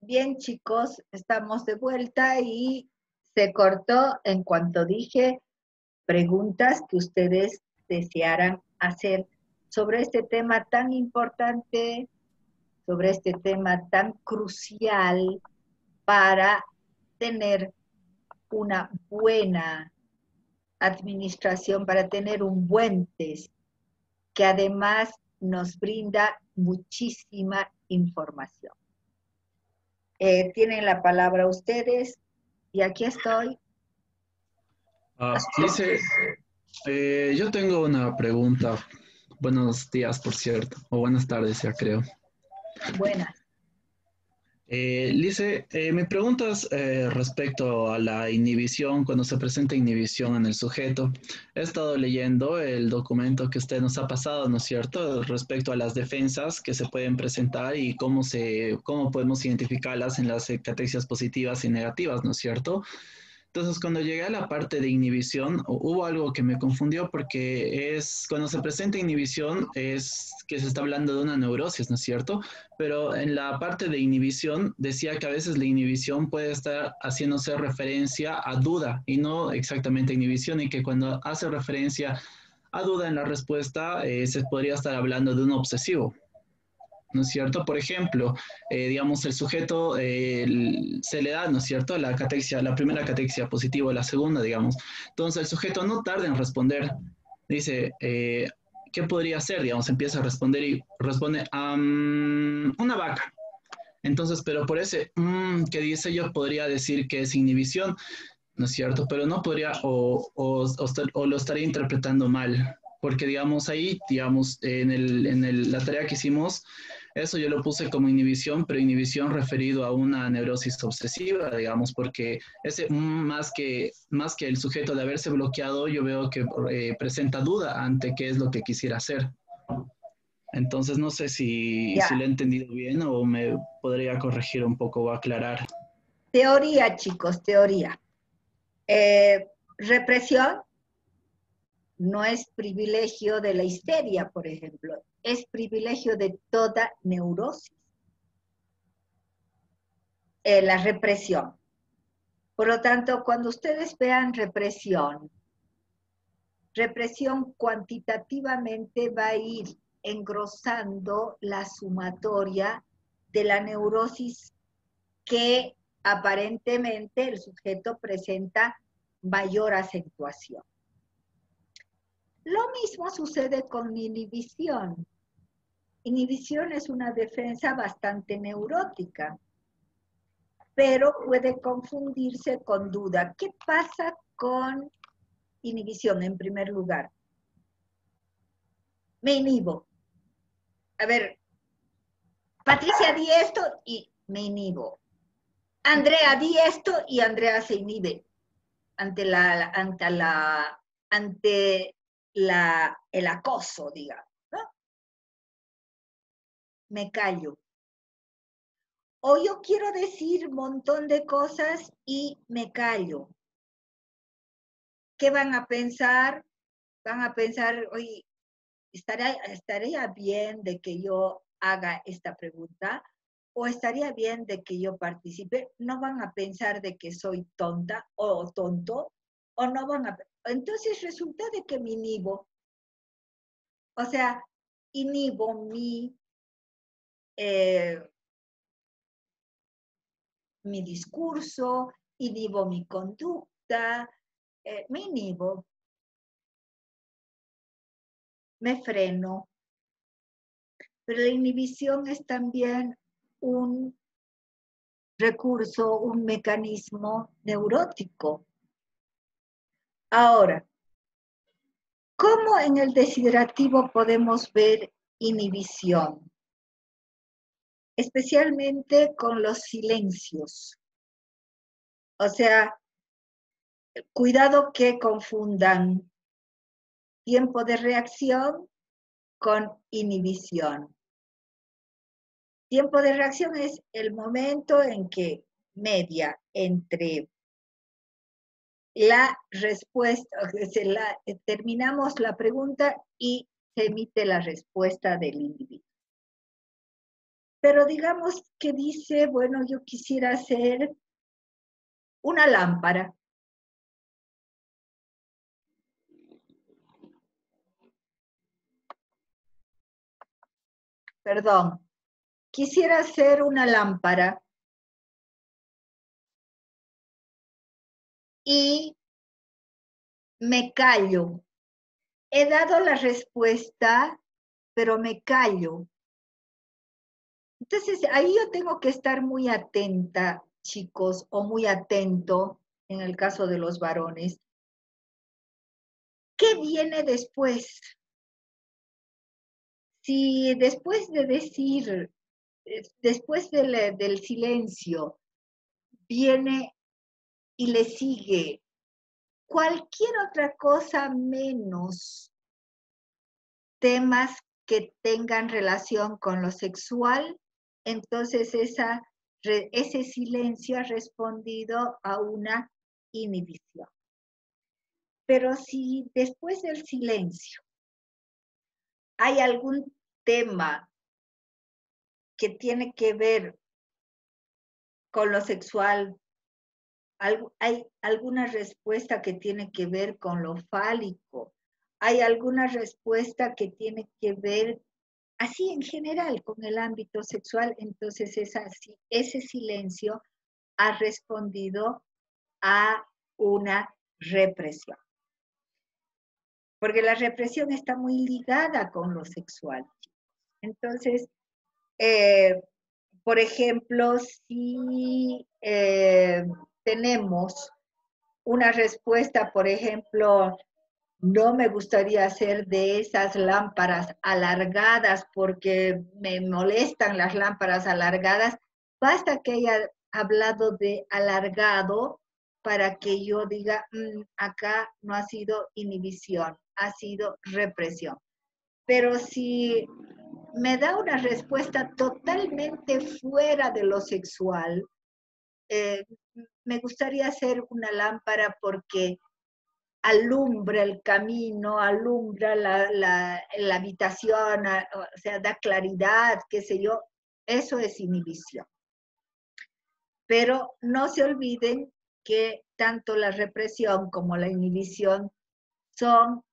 Bien, chicos, estamos de vuelta y se cortó en cuanto dije preguntas que ustedes desearan hacer sobre este tema tan importante, sobre este tema tan crucial para tener una buena administración, para tener un buen test, que además nos brinda muchísima información. Tienen la palabra ustedes y aquí estoy. Lice, yo tengo una pregunta. Buenos días, por cierto, o buenas tardes, ya creo. Buenas. Lice, mi pregunta es respecto a la inhibición, cuando se presenta inhibición en el sujeto. He estado leyendo el documento que usted nos ha pasado, ¿no es cierto?, respecto a las defensas que se pueden presentar y cómo podemos identificarlas en las catexias positivas y negativas, ¿no es cierto? Entonces, cuando llegué a la parte de inhibición, hubo algo que me confundió porque cuando se presenta inhibición es que se está hablando de una neurosis, ¿no es cierto? Pero en la parte de inhibición decía que a veces la inhibición puede estar haciéndose referencia a duda y no exactamente inhibición, y que cuando hace referencia a duda en la respuesta se podría estar hablando de un obsesivo. ¿No es cierto? Por ejemplo, digamos, el sujeto se le da, ¿no es cierto?, la catexia, la primera catexia positiva, la segunda, digamos. Entonces, el sujeto no tarda en responder. Dice, ¿qué podría ser? Digamos, empieza a responder y responde, una vaca. Entonces, pero por ese que dice yo podría decir que es inhibición, ¿no es cierto? Pero no podría, o lo estaría interpretando mal, porque digamos ahí, digamos, la tarea que hicimos, eso yo lo puse como inhibición, pero inhibición referido a una neurosis obsesiva, digamos, porque ese más que el sujeto de haberse bloqueado, yo veo que presenta duda ante qué es lo que quisiera hacer. Entonces no sé si lo he Ya, entendido bien o me podría corregir un poco o aclarar. teoría, chicos, teoría. Represión no es privilegio de la histeria, por ejemplo, es privilegio de toda neurosis, la represión. Por lo tanto, cuando ustedes vean represión, represión cuantitativamente va a ir engrosando la sumatoria de la neurosis que aparentemente el sujeto presenta mayor acentuación. Lo mismo sucede con inhibición. Inhibición es una defensa bastante neurótica, pero puede confundirse con duda. ¿Qué pasa con inhibición en primer lugar? Me inhibo. A ver, Patricia di esto y me inhibo. Andrea di esto y Andrea se inhibe ante el acoso, digamos, ¿no? Me callo. O yo quiero decir un montón de cosas y me callo. ¿Qué van a pensar? Van a pensar, oye, ¿estaría bien de que yo haga esta pregunta? ¿O estaría bien de que yo participe? No van a pensar de que soy tonta o tonto, o no van a... Entonces resulta de que me inhibo. O sea, inhibo eh, mi discurso, inhibo mi conducta, me inhibo, me freno. Pero la inhibición es también un recurso, un mecanismo neurótico. Ahora, ¿cómo en el desiderativo podemos ver inhibición? Especialmente con los silencios. O sea, cuidado que confundan tiempo de reacción con inhibición. Tiempo de reacción es el momento en que media entre la respuesta, terminamos la pregunta y se emite la respuesta del individuo. pero digamos que dice, bueno, yo quisiera hacer una lámpara. Perdón, quisiera hacer una lámpara y me callo. He dado la respuesta, pero me callo. Entonces, ahí yo tengo que estar muy atenta, chicos, o muy atento, en el caso de los varones. ¿Qué viene después? Si después de decir, después del silencio, viene y le sigue cualquier otra cosa menos temas que tengan relación con lo sexual, entonces ese silencio ha respondido a una inhibición. Pero si después del silencio hay algún tema que tiene que ver con lo sexual, hay alguna respuesta que tiene que ver con lo fálico, hay alguna respuesta que tiene que ver así en general con el ámbito sexual, entonces ese silencio ha respondido a una represión. Porque la represión está muy ligada con lo sexual. Entonces, por ejemplo, si tenemos una respuesta, por ejemplo, no me gustaría hacer de esas lámparas alargadas porque me molestan las lámparas alargadas, basta que haya hablado de alargado para que yo diga, acá no ha sido inhibición, ha sido represión. Pero si me da una respuesta totalmente fuera de lo sexual, eh, me gustaría hacer una lámpara porque alumbra el camino, alumbra la habitación, o sea, da claridad, qué sé yo, eso es inhibición. Pero no se olviden que tanto la represión como la inhibición son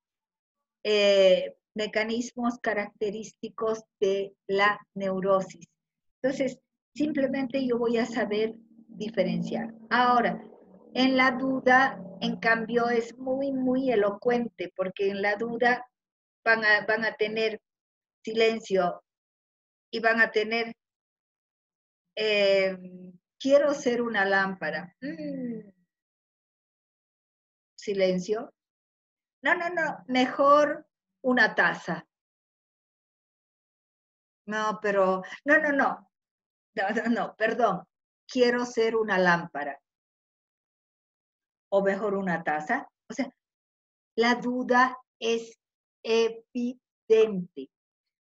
mecanismos característicos de la neurosis. Entonces, simplemente yo voy a saber diferenciar. Ahora, en la duda, en cambio, es muy, muy elocuente, porque en la duda van a tener silencio y van a tener, eh, quiero ser una lámpara. Silencio. No, no, no, mejor una taza. No, pero, no, no, no, no, no, no, perdón. Quiero ser una lámpara. O mejor una taza. O sea, la duda es evidente,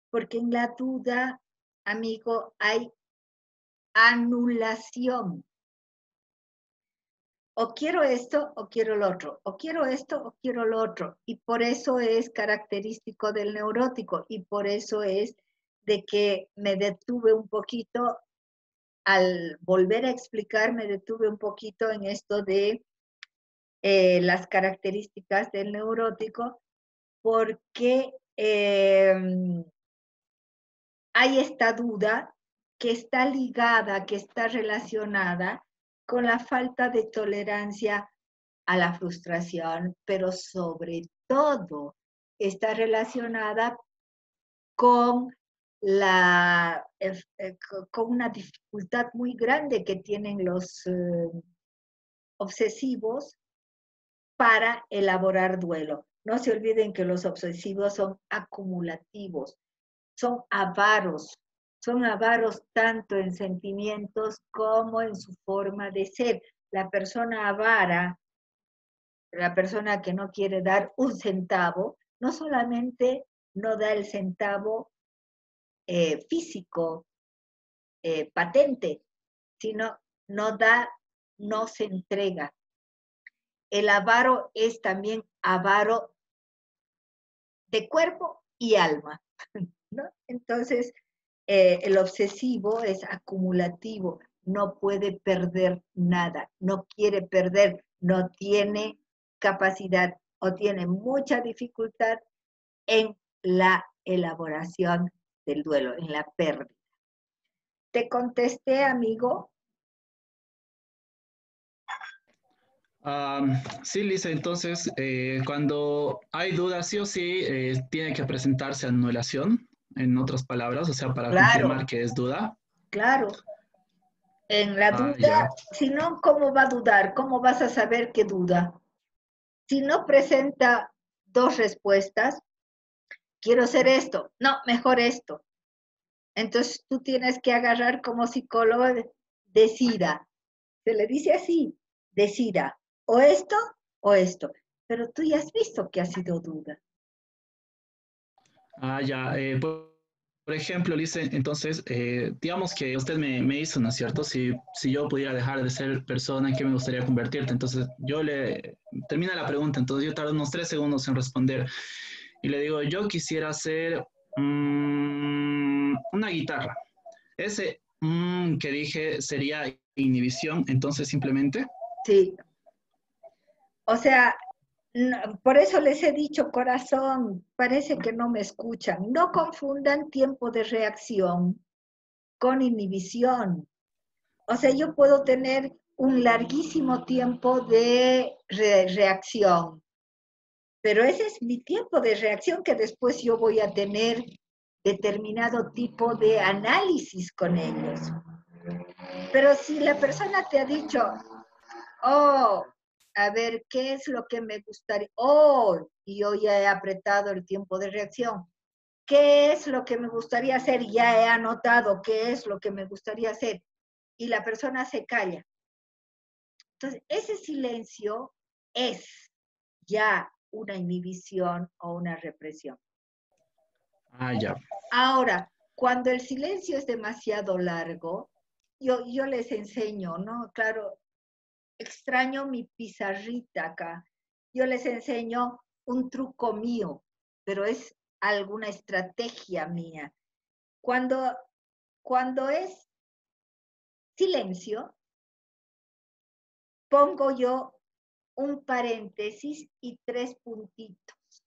porque en la duda, amigo, hay anulación. O quiero esto o quiero lo otro, o quiero esto o quiero lo otro. Y por eso es característico del neurótico y por eso es de que me detuve un poquito, al volver a explicar, me detuve un poquito en esto de las características del neurótico, porque hay esta duda que está ligada, que está relacionada con la falta de tolerancia a la frustración, pero sobre todo está relacionada con con una dificultad muy grande que tienen los obsesivos para elaborar duelo. No se olviden que los obsesivos son acumulativos, son avaros tanto en sentimientos como en su forma de ser. La persona avara, la persona que no quiere dar un centavo, no solamente no da el centavo físico, patente, sino no da, no se entrega. El avaro es también avaro de cuerpo y alma, ¿no? Entonces, el obsesivo es acumulativo, no puede perder nada, no quiere perder, no tiene capacidad o tiene mucha dificultad en la elaboración del duelo, en la pérdida. ¿Te contesté, amigo? Sí, Lisa, entonces cuando hay dudas, sí o sí, tiene que presentarse anulación, en otras palabras, o sea, para Claro, confirmar que es duda. claro. En la duda, Ya. si no, ¿cómo va a dudar? ¿Cómo vas a saber que duda? Si no presenta dos respuestas, quiero ser esto, no, mejor esto. Entonces tú tienes que agarrar como psicólogo, decida. Se le dice así, decida, o esto. Pero tú ya has visto que ha sido duda. Ya. Por ejemplo, Lisa, entonces, digamos que usted me hizo, ¿no es cierto? Si yo pudiera dejar de ser persona, ¿en qué me gustaría convertirte? Entonces, termina la pregunta, entonces yo tardo unos 3 segundos en responder y le digo, yo quisiera ser una guitarra. Ese que dije sería inhibición, entonces simplemente. Sí. O sea, por eso les he dicho, corazón, parece que no me escuchan. No confundan tiempo de reacción con inhibición. O sea, yo puedo tener un larguísimo tiempo de reacción, pero ese es mi tiempo de reacción que después yo voy a tener determinado tipo de análisis con ellos. Pero si la persona te ha dicho, oh, a ver, ¿qué es lo que me gustaría? Oh, y yo ya he apretado el tiempo de reacción. ¿Qué es lo que me gustaría hacer? Ya he anotado qué es lo que me gustaría hacer. Y la persona se calla. Entonces, ese silencio es ya una inhibición o una represión. Ya. Ahora, cuando el silencio es demasiado largo, yo les enseño, ¿no? Claro, extraño mi pizarrita acá. Yo les enseño un truco mío, pero es alguna estrategia mía. Cuando, cuando es silencio, pongo yo un paréntesis y 3 puntitos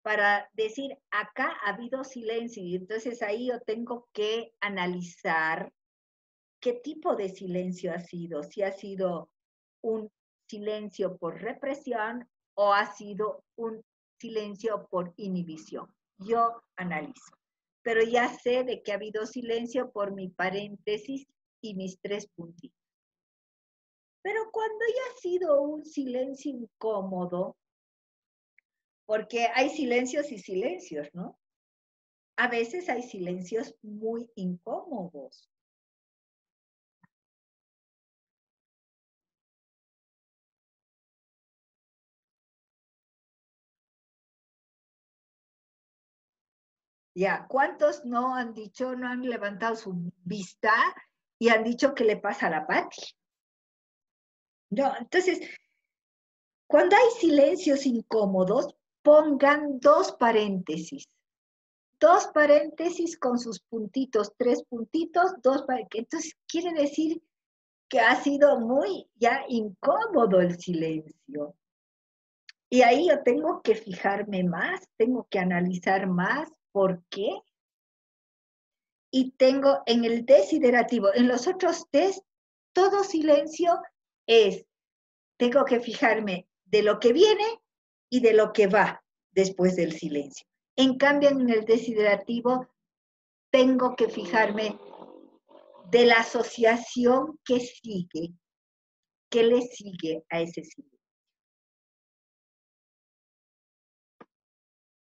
para decir, acá ha habido silencio. Y entonces ahí yo tengo que analizar qué tipo de silencio ha sido, si ha sido un silencio por represión o ha sido un silencio por inhibición. Yo analizo, pero ya sé de que ha habido silencio por mi paréntesis y mis 3 puntitos. Pero cuando ya ha sido un silencio incómodo, porque hay silencios y silencios, ¿no? A veces hay silencios muy incómodos. Ya, ¿cuántos no han dicho, no han levantado su vista y han dicho qué le pasa a la Pati? No, entonces, cuando hay silencios incómodos, pongan 2 paréntesis con sus puntitos, 3 puntitos, entonces quiere decir que ha sido muy ya incómodo el silencio. Y ahí yo tengo que fijarme más, tengo que analizar más por qué. Y tengo en el desiderativo, en los otros test, todo silencio es, tengo que fijarme de lo que viene y de lo que va después del silencio. En cambio, en el desiderativo, tengo que fijarme de la asociación que sigue, que le sigue a ese silencio.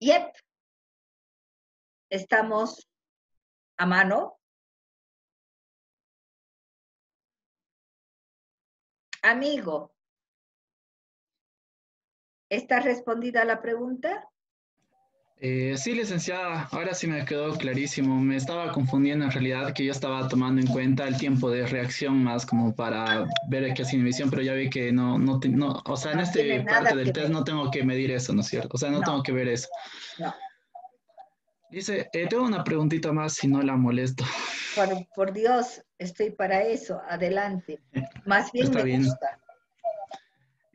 Yep, estamos a mano. Amigo, ¿está respondida la pregunta? Sí, licenciada, ahora sí me quedó clarísimo. Me estaba confundiendo en realidad que yo estaba tomando en cuenta el tiempo de reacción más como para ver qué es inhibición, pero ya vi que no, o sea, en No tiene este parte nada del que test ver. no tengo que medir eso, ¿no es cierto? O sea, no No, tengo que ver eso. no. Dice, tengo una preguntita más si no la molesto. Por Dios, estoy para eso. Adelante. Más bien Está me bien. gusta.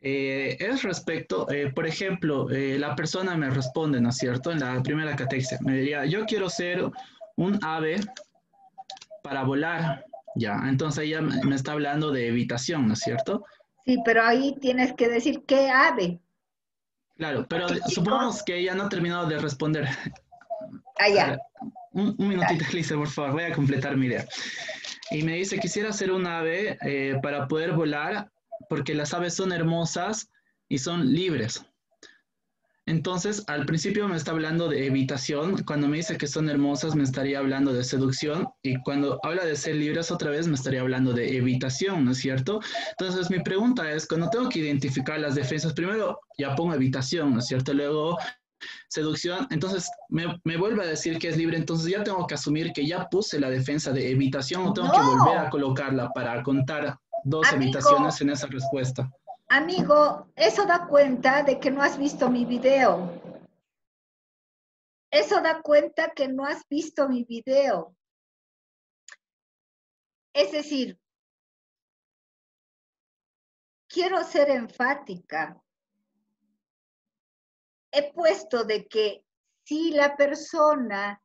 Es respecto, por ejemplo, la persona me responde, ¿no es cierto? En la primera categoría, me diría, yo quiero ser un ave para volar, ya. Entonces ella me está hablando de evitación, ¿no es cierto? Sí, pero ahí tienes que decir qué ave. Claro, pero El chico, supongamos que ella no ha terminado de responder. A allá. ver, un minutito, Lisa, por favor, voy a completar mi idea. Y me dice, quisiera ser un ave para poder volar, porque las aves son hermosas y son libres. Entonces, al principio me está hablando de evitación, cuando me dice que son hermosas me estaría hablando de seducción y cuando habla de ser libres otra vez me estaría hablando de evitación, ¿no es cierto? Entonces, mi pregunta es, cuando tengo que identificar las defensas, primero ya pongo evitación, ¿no es cierto? Luego seducción, entonces me vuelve a decir que es libre, entonces ya tengo que asumir que ya puse la defensa de evitación o tengo que volver a No, colocarla para contar dos amigo, evitaciones en esa respuesta. amigo, eso da cuenta de que no has visto mi video. Eso da cuenta que no has visto mi video. Es decir, quiero ser enfática. He puesto de que si la persona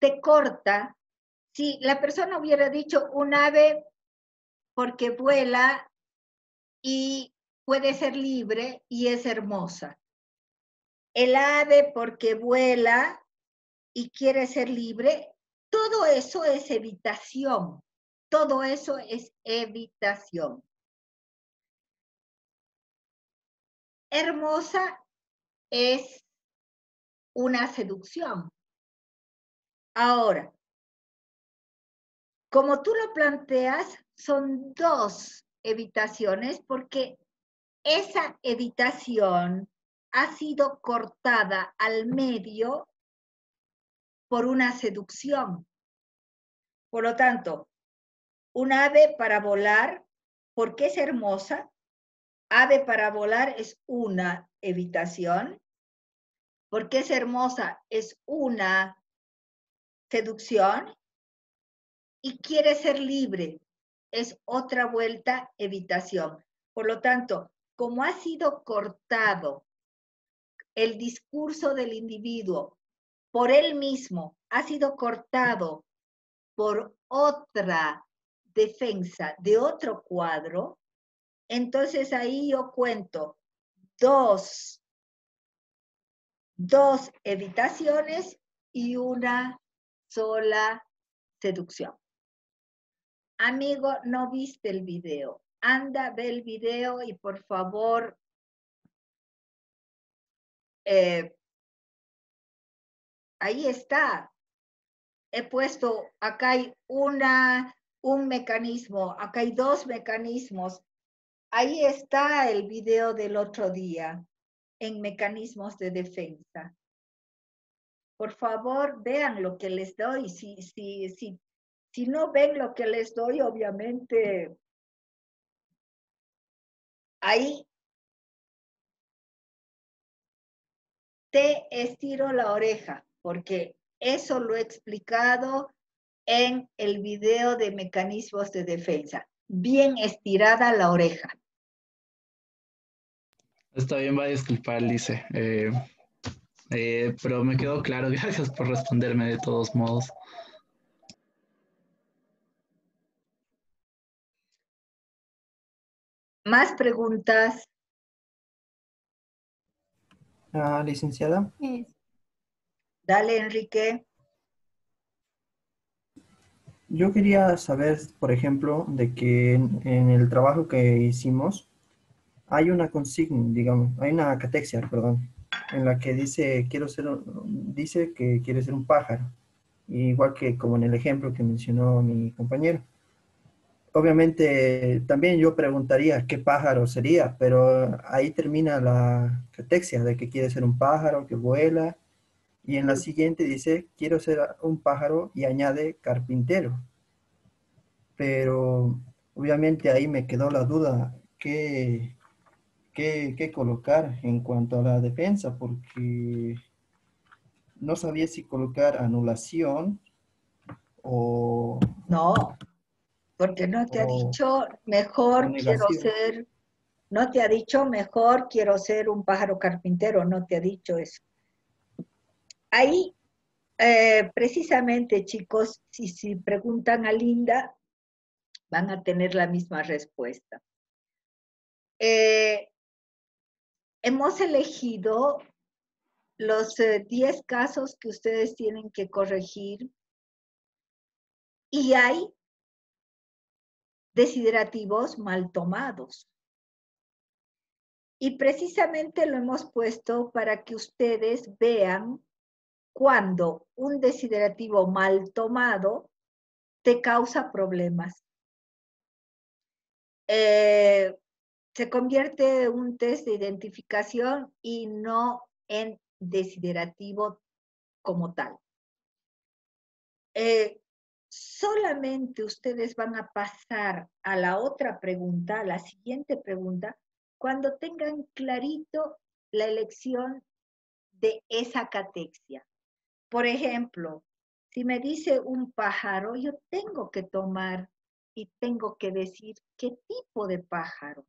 te corta, si la persona hubiera dicho un ave porque vuela y puede ser libre y es hermosa. El ave porque vuela y quiere ser libre, todo eso es evitación. Todo eso es evitación. Hermosa es una seducción. Ahora, como tú lo planteas, son dos evitaciones porque esa evitación ha sido cortada al medio por una seducción. Por lo tanto, un ave para volar, porque es hermosa, ave para volar es una evitación, porque es hermosa es una seducción y quiere ser libre es otra vuelta evitación. Por lo tanto, como ha sido cortado el discurso del individuo por él mismo, ha sido cortado por otra defensa de otro cuadro, entonces ahí yo cuento dos, dos evitaciones y una sola seducción. Amigo, no viste el video. Anda, ve el video y por favor, eh, ahí está. He puesto, acá hay un mecanismo, acá hay dos mecanismos. Ahí está el video del otro día en mecanismos de defensa. Por favor, vean lo que les doy. Si no ven lo que les doy, obviamente ahí te estiro la oreja, porque eso lo he explicado en el video de mecanismos de defensa. Bien estirada la oreja. Está bien, va a disculpar, dice. Pero me quedó claro, gracias por responderme de todos modos. Más preguntas. Licenciada, Dale, Enrique. yo quería saber, por ejemplo, de que en el trabajo que hicimos hay una consigna, digamos, hay una catexia, perdón, en la que dice, dice que quiere ser un pájaro, igual que como en el ejemplo que mencionó mi compañero. Obviamente, también yo preguntaría qué pájaro sería, pero ahí termina la catexia de que quiere ser un pájaro que vuela, y en la siguiente dice, quiero ser un pájaro y añade carpintero. Pero obviamente ahí me quedó la duda, ¿qué colocar en cuanto a la defensa? Porque no sabía si colocar anulación o, No, porque no te ha o, dicho o mejor quiero negación. ser, no te ha dicho mejor quiero ser un pájaro carpintero, no te ha dicho eso. Ahí, precisamente, chicos, si preguntan a Linda, van a tener la misma respuesta. Hemos elegido los 10 casos que ustedes tienen que corregir y hay desiderativos mal tomados. Y precisamente lo hemos puesto para que ustedes vean cuando un desiderativo mal tomado te causa problemas. Se convierte en un test de identificación y no en desiderativo como tal. Solamente ustedes van a pasar a la otra pregunta, a la siguiente pregunta, cuando tengan clarito la elección de esa catexia. Por ejemplo, si me dice un pájaro, yo tengo que tomar y tengo que decir qué tipo de pájaro.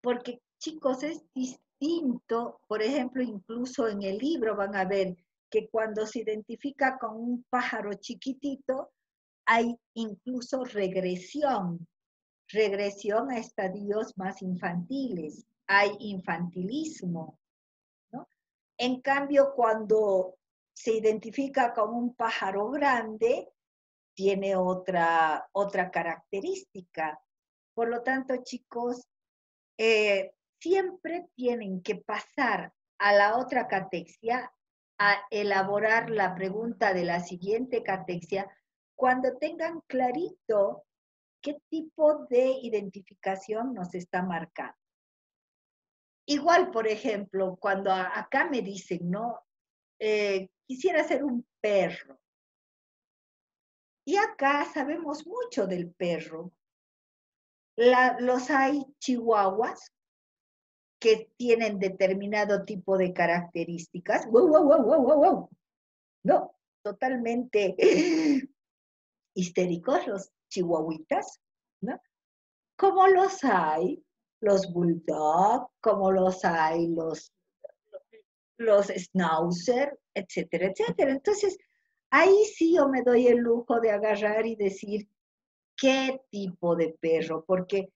Porque, chicos, es distinto, por ejemplo, incluso en el libro van a ver que cuando se identifica con un pájaro chiquitito, hay incluso regresión a estadios más infantiles, hay infantilismo, ¿no? En cambio, cuando se identifica con un pájaro grande, tiene otra característica. Por lo tanto, chicos, siempre tienen que pasar a la otra catexia, a elaborar la pregunta de la siguiente catexia, cuando tengan clarito qué tipo de identificación nos está marcando. Igual, por ejemplo, cuando acá me dicen, ¿no? Quisiera ser un perro. Y acá sabemos mucho del perro. Los hay chihuahuas que tienen determinado tipo de características. ¡Wow, wow, wow, wow, wow, wow! No, totalmente histéricos los chihuahuitas, ¿no? Como los hay los bulldog, como los hay los schnauzer, etcétera, etcétera. Entonces, ahí sí yo me doy el lujo de agarrar y decir qué tipo de perro, porque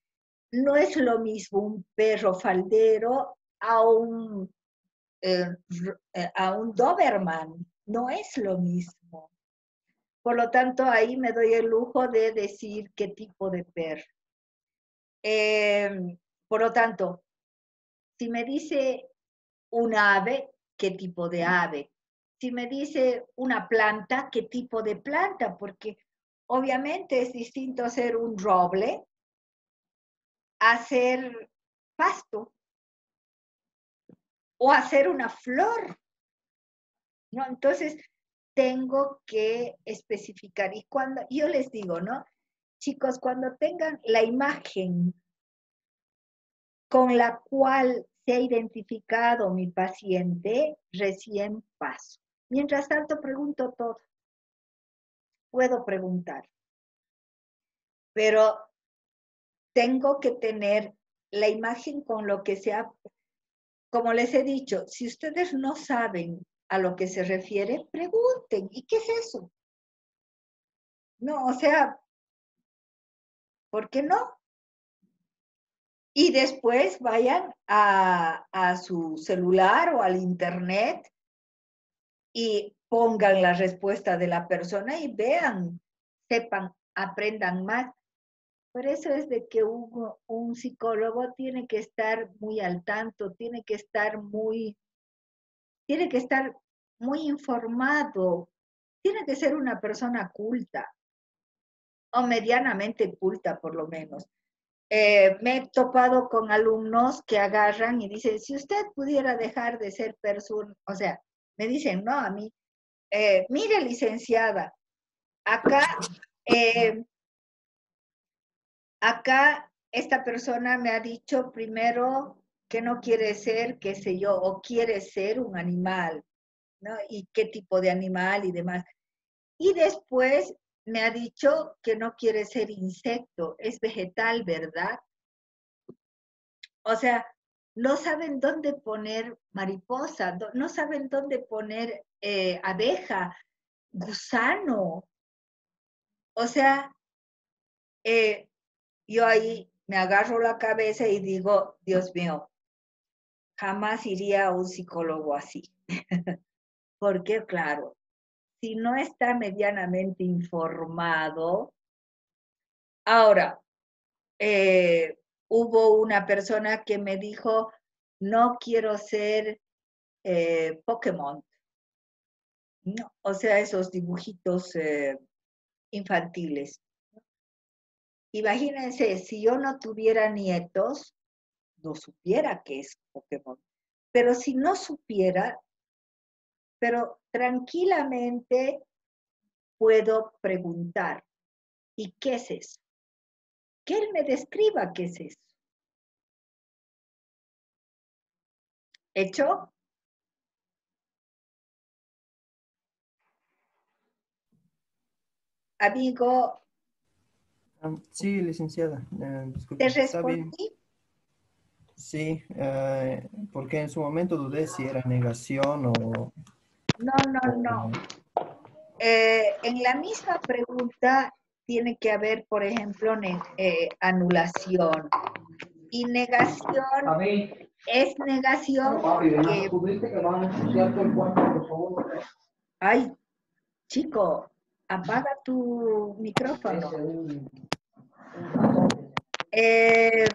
no es lo mismo un perro faldero eh, a un Doberman, no es lo mismo. Por lo tanto, ahí me doy el lujo de decir qué tipo de perro. Por lo tanto, si me dice un ave, ¿qué tipo de ave? Si me dice una planta, ¿qué tipo de planta? Porque obviamente es distinto ser un roble a ser pasto o hacer una flor, ¿no? Entonces, tengo que especificar. Y cuando yo les digo, ¿no? Chicos, cuando tengan la imagen con la cual se ha identificado mi paciente, recién paso. Mientras tanto, pregunto todo. Puedo preguntar, pero tengo que tener la imagen con lo que sea. Como les he dicho, si ustedes no saben a lo que se refiere, pregunten. ¿Y qué es eso? No, o sea, ¿por qué no? Y después vayan a su celular o al internet y pongan la respuesta de la persona y vean, sepan, aprendan más. Por eso es de que un psicólogo tiene que estar muy al tanto, tiene que estar muy informado, tiene que ser una persona culta o medianamente culta por lo menos. Me he topado con alumnos que agarran y dicen, si usted pudiera dejar de ser persona, o sea, me dicen, no, a mí, mire licenciada, acá, eh, acá esta persona me ha dicho primero que no quiere ser, qué sé yo, o quiere ser un animal. ¿no? Y qué tipo de animal y demás. Y después me ha dicho que no quiere ser insecto, es vegetal, ¿verdad? O sea, no saben dónde poner mariposa, no saben dónde poner abeja, gusano. O sea, eh, yo ahí me agarro la cabeza y digo, Dios mío, jamás iría a un psicólogo así. Porque, claro, si no está medianamente informado, ahora, hubo una persona que me dijo, no quiero ser Pokémon, ¿no? O sea, esos dibujitos infantiles. Imagínense, si yo no tuviera nietos, no supiera qué es Pokémon. Pero si no supiera, pero tranquilamente puedo preguntar, ¿y qué es eso? Que él me describa qué es eso. ¿Hecho? Amigo, Sí, licenciada, ¿te disculpe, está bien. respondí? Sí, porque en su momento dudé si era negación No, no, no. o- En la misma pregunta tiene que haber, por ejemplo, anulación. Y negación A ver, es no, negación papi, ven a porque, descubrirte que van a ensuciar todo el cuarto, por favor. ay, chico, apaga tu Ese micrófono. es un ratón. Eh,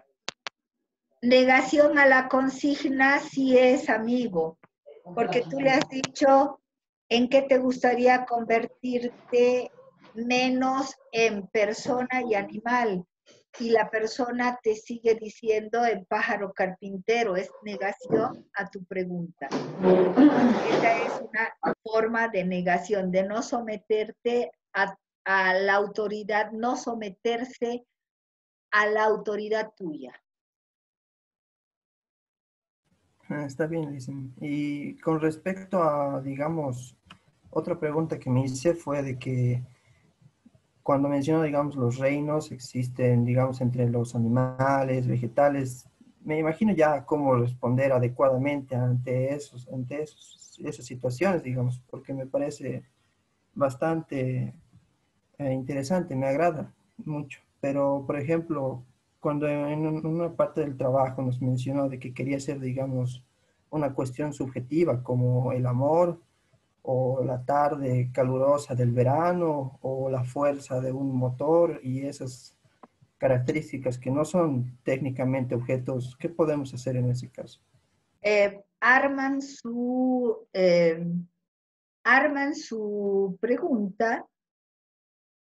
Negación a la consigna si es amigo, porque tú le has dicho en qué te gustaría convertirte menos en persona y animal, y la persona te sigue diciendo en pájaro carpintero, es negación a tu pregunta. Esa es una forma de negación, de no someterte a la autoridad, no someterse a la autoridad tuya. Está bien, licen. Y con respecto a, digamos, otra pregunta que me hice fue de que cuando menciono, digamos, los reinos existen, digamos, entre los animales, vegetales, me imagino ya cómo responder adecuadamente esas situaciones, digamos, porque me parece bastante interesante, me agrada mucho. Pero, por ejemplo, cuando una parte del trabajo nos mencionó de que quería ser, digamos, una cuestión subjetiva como el amor o la tarde calurosa del verano o la fuerza de un motor y esas características que no son técnicamente objetos, ¿qué podemos hacer en ese caso? Eh, arman su, eh, arman su pregunta,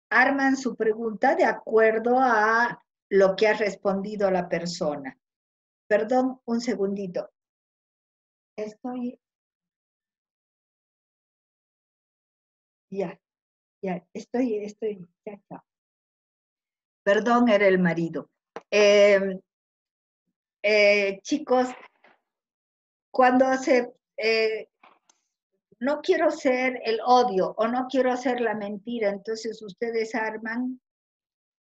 arman su pregunta de acuerdo a lo que ha respondido la persona. Perdón, un segundito. Estoy, ya, ya, ya. Perdón, era el marido. Eh, chicos, cuando no quiero ser el odio o no quiero ser la mentira, entonces ustedes arman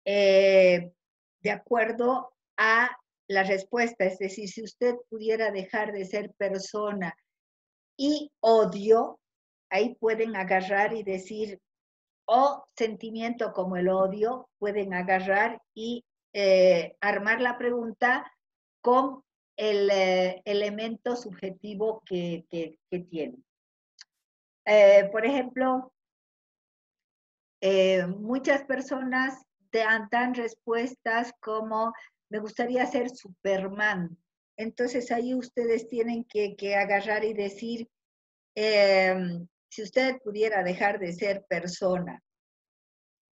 de acuerdo a la respuesta. Es decir, si usted pudiera dejar de ser persona y odio, ahí pueden agarrar y decir, o sentimiento como el odio, pueden agarrar y armar la pregunta con el elemento subjetivo que tiene. Por ejemplo, muchas personas dan respuestas como, me gustaría ser Superman. Entonces ahí ustedes tienen que agarrar y decir, si usted pudiera dejar de ser persona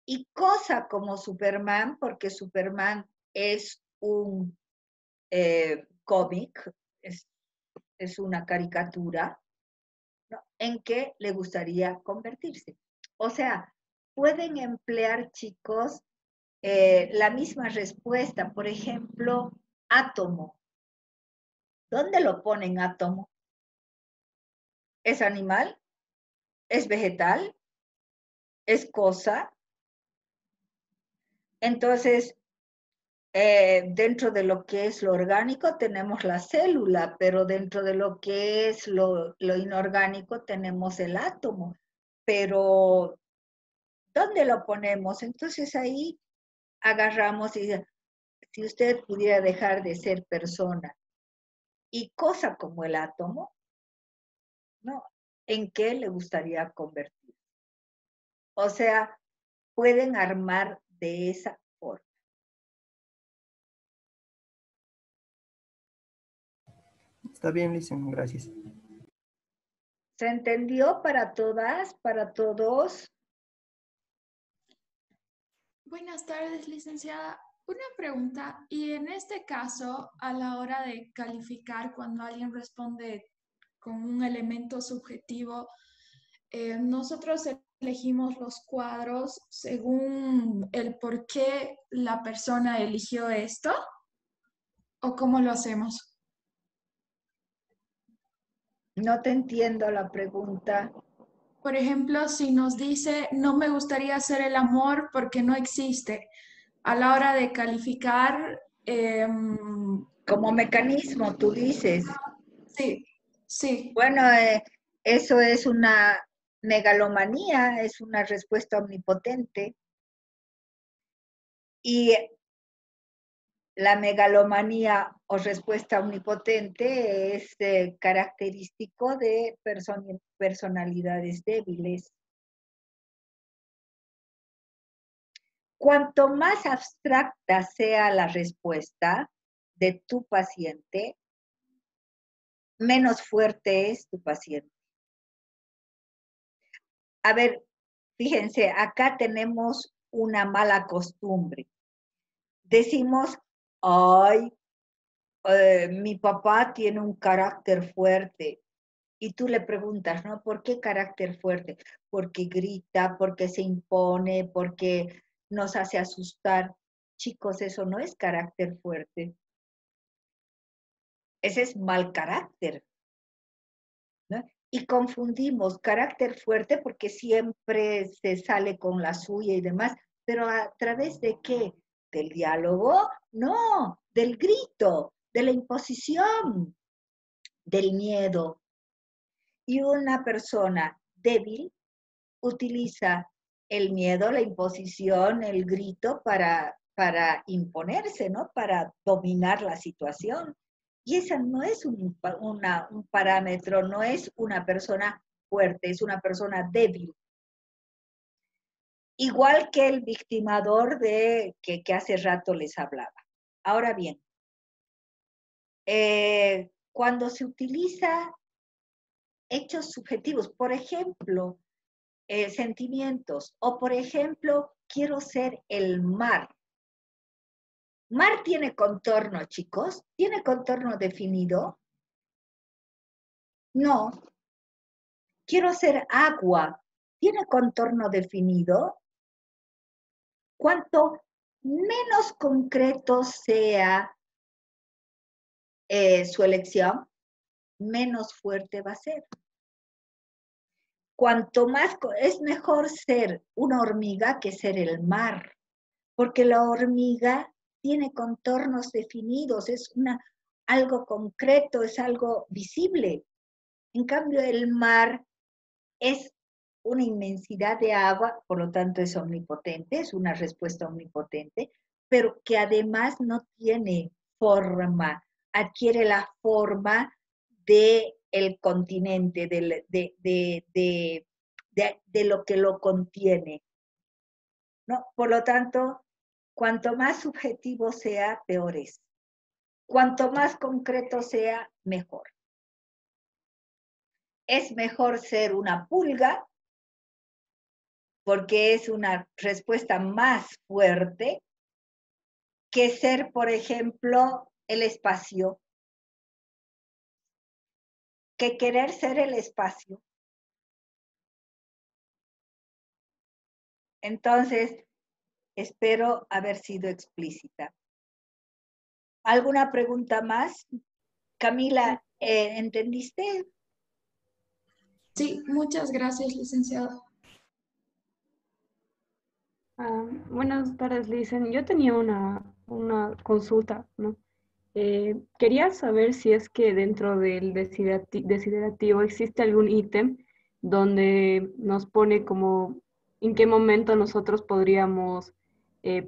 y cosa como Superman, porque Superman es un cómic, es una caricatura, ¿no? ¿En qué le gustaría convertirse? O sea, pueden emplear, chicos, la misma respuesta. Por ejemplo, átomo. ¿Dónde lo ponen átomo? ¿Es animal? ¿Es vegetal? ¿Es cosa? Entonces, dentro de lo que es lo orgánico tenemos la célula, pero dentro de lo que es lo inorgánico tenemos el átomo. Pero, ¿dónde lo ponemos? Entonces ahí agarramos y si usted pudiera dejar de ser persona y cosa como el átomo, ¿no? ¿En qué le gustaría convertir? O sea, pueden armar de esa forma. Está bien, Lisen, gracias. ¿Se entendió para todas, para todos? Buenas tardes, licenciada. Una pregunta, y en este caso, a la hora de calificar, cuando alguien responde con un elemento subjetivo, nosotros elegimos los cuadros según el por qué la persona eligió esto, ¿o cómo lo hacemos? No te entiendo la pregunta. Por ejemplo, si nos dice, no me gustaría hacer el amor porque no existe, a la hora de calificar, Como mecanismo, tú dices. sí, sí. Bueno, eso es una megalomanía, es una respuesta omnipotente. Y la megalomanía o respuesta omnipotente es característico de personalidades débiles. Cuanto más abstracta sea la respuesta de tu paciente, menos fuerte es tu paciente. A ver, fíjense, acá tenemos una mala costumbre. Decimos, ay, mi papá tiene un carácter fuerte. Y tú le preguntas, ¿no? ¿Por qué carácter fuerte? Porque grita, porque se impone, porque nos hace asustar. Chicos, eso no es carácter fuerte. Ese es mal carácter, ¿no? Y confundimos carácter fuerte porque siempre se sale con la suya y demás, pero ¿a través de qué? ¿Del diálogo? No, del grito, de la imposición, del miedo. Y una persona débil utiliza el miedo, la imposición, el grito para imponerse, ¿no? Para dominar la situación. Y esa no es un parámetro, no es una persona fuerte, es una persona débil. Igual que el victimador que hace rato les hablaba. Ahora bien, cuando se utiliza hechos subjetivos, por ejemplo, sentimientos, o por ejemplo, quiero ser el mar. ¿Mar tiene contorno, chicos? ¿Tiene contorno definido? No. Quiero ser agua. ¿Tiene contorno definido? Cuanto menos concreto sea su elección, menos fuerte va a ser. Cuanto más, es mejor ser una hormiga que ser el mar, porque la hormiga tiene contornos definidos, es algo concreto, es algo visible. En cambio, el mar es una inmensidad de agua, por lo tanto es omnipotente, es una respuesta omnipotente, pero que además no tiene forma, adquiere la forma del continente, de lo que lo contiene, ¿no? Por lo tanto, cuanto más subjetivo sea, peor es. Cuanto más concreto sea, mejor. Es mejor ser una pulga, porque es una respuesta más fuerte, que ser, por ejemplo, el espacio, que querer ser el espacio. Entonces, espero haber sido explícita. ¿Alguna pregunta más? Camila, ¿entendiste? Sí, muchas gracias, licenciada. Buenas tardes, Licen. Yo tenía una consulta, ¿no? Quería saber si es que dentro del desiderativo existe algún ítem donde nos pone como en qué momento nosotros podríamos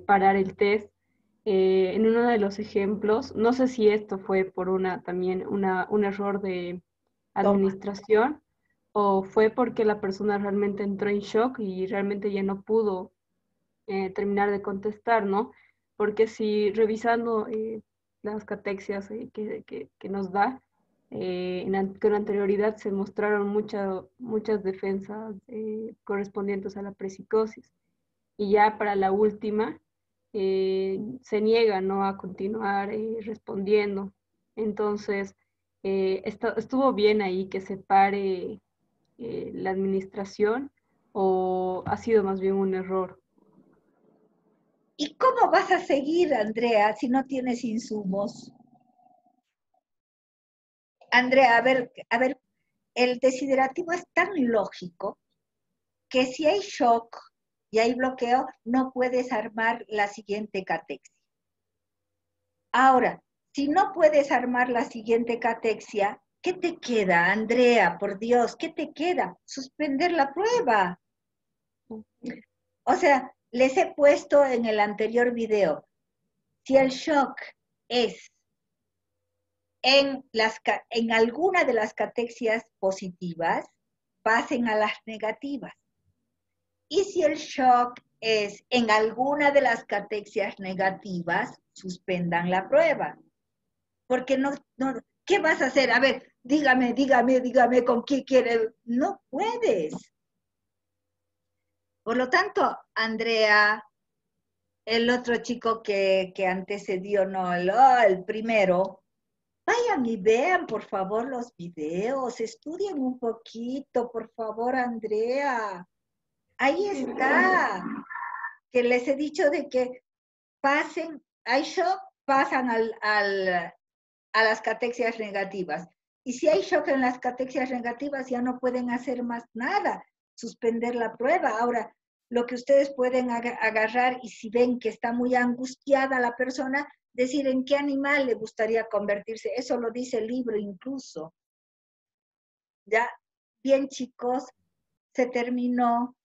parar el test. En uno de los ejemplos, no sé si esto fue por un error de Toma. administración o fue porque la persona realmente entró en shock y realmente ya no pudo terminar de contestar, ¿no? Porque si revisando las catexias que nos da, con anterioridad se mostraron muchas defensas correspondientes a la prepsicosis. Y ya para la última, se niega, ¿no?, a continuar respondiendo. Entonces, estuvo bien ahí que se pare la administración o ha sido más bien un error. ¿Y cómo vas a seguir, Andrea, si no tienes insumos? Andrea, a ver, el desiderativo es tan lógico que si hay shock y hay bloqueo, no puedes armar la siguiente catexia. Ahora, si no puedes armar la siguiente catexia, ¿qué te queda, Andrea? Por Dios, ¿qué te queda? Suspender la prueba. O sea, les he puesto en el anterior video, si el shock es en alguna de las catexias positivas, pasen a las negativas. Y si el shock es en alguna de las catexias negativas, suspendan la prueba. Porque no, ¿qué vas a hacer? A ver, dígame, ¿con qué quiere? No puedes. Por lo tanto, Andrea, el otro chico que antecedió, no, el primero, vayan y vean, por favor, los videos, estudien un poquito, por favor, Andrea. Ahí está, que les he dicho de que pasen, hay shock, pasan a las catexias negativas. Y si hay shock en las catexias negativas, ya no pueden hacer más nada, suspender la prueba. Ahora, lo que ustedes pueden agarrar y si ven que está muy angustiada la persona, decir en qué animal le gustaría convertirse. Eso lo dice el libro incluso. Ya, bien chicos, se terminó.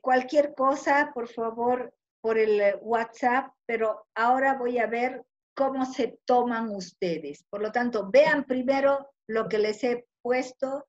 Cualquier cosa, por favor, por el WhatsApp, pero ahora voy a ver cómo se toman ustedes. Por lo tanto, vean primero lo que les he puesto